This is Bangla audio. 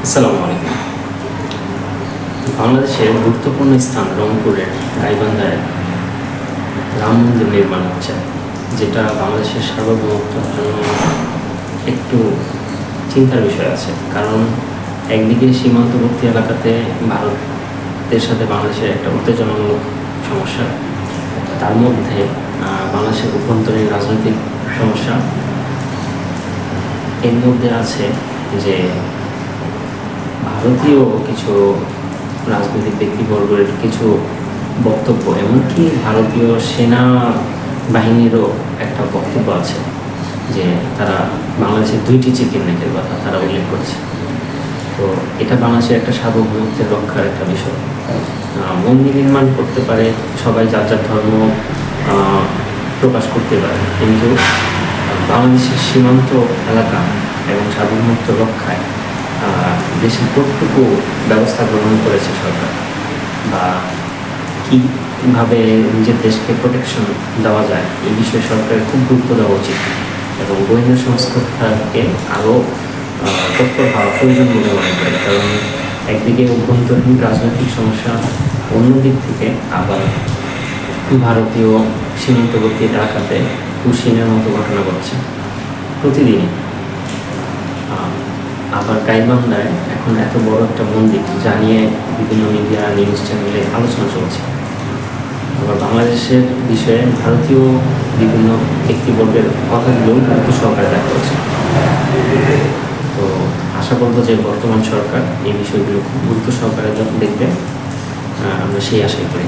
আসসালামু আলাইকুম। বাংলাদেশের গুরুত্বপূর্ণ স্থান রংপুরের গাইবান্ধায় রাম মন্দির নির্মাণ হচ্ছে, যেটা বাংলাদেশের সার্বভৌমত্বের জন্য একটু চিন্তার বিষয় আছে। কারণ একদিকে সীমান্তবর্তী এলাকাতে ভারতের সাথে বাংলাদেশের একটা উত্তেজনামূলক সমস্যা, তার মধ্যে বাংলাদেশের অভ্যন্তরীণ রাজনৈতিক সমস্যা, এর মধ্যে আছে যে ভারতীয় কিছু রাজনৈতিক ব্যক্তিবর্গের কিছু বক্তব্য, এমনকি ভারতীয় সেনা বাহিনীরও একটা বক্তব্য আছে যে তারা বাংলাদেশের 2টি চেকিং নেটের কথা তারা উল্লেখ করছে। তো এটা বাংলাদেশের একটা সার্বভৌমত্বের রক্ষার একটা বিষয়। মন্দির নির্মাণ করতে পারে, সবাই যার যার ধর্ম প্রকাশ করতে পারে, কিন্তু বাংলাদেশের সীমান্ত এলাকা এবং সার্বভৌমত্ব রক্ষায় দেশের কতটুকু ব্যবস্থা গ্রহণ করেছে সরকার, বা কীভাবে নিজের দেশকে প্রোটেকশন দেওয়া যায়, এই বিষয়ে সরকারের খুব গুরুত্ব দেওয়া উচিত এবং গোয়েন্দা সংস্থাকে আরও তৎপর হওয়া প্রয়োজন বলে মনে করি। কারণ একদিকে অভ্যন্তরীণ রাজনৈতিক সমস্যা, অন্যদিক থেকে আবার ভারতীয় সীমান্তবর্তী এলাকাতে কুশিনের মতো ঘটনা ঘটছে প্রতিদিনই। আবার গাইবান্ধায় এখন এত বড় একটা মন্দির যা নিয়ে বিভিন্ন মিডিয়া নিউজ চ্যানেলে আলোচনা চলছে। আবার বাংলাদেশের বিষয়ে ভারতীয় বিভিন্ন ব্যক্তিবর্গের কথাগুলো গুরুত্ব সহকারে দেখা হচ্ছে। তো আশা করবো যে বর্তমান সরকার এই বিষয়গুলো খুব গুরুত্ব সহকারে দেখবে, আমরা সেই আশাই করি।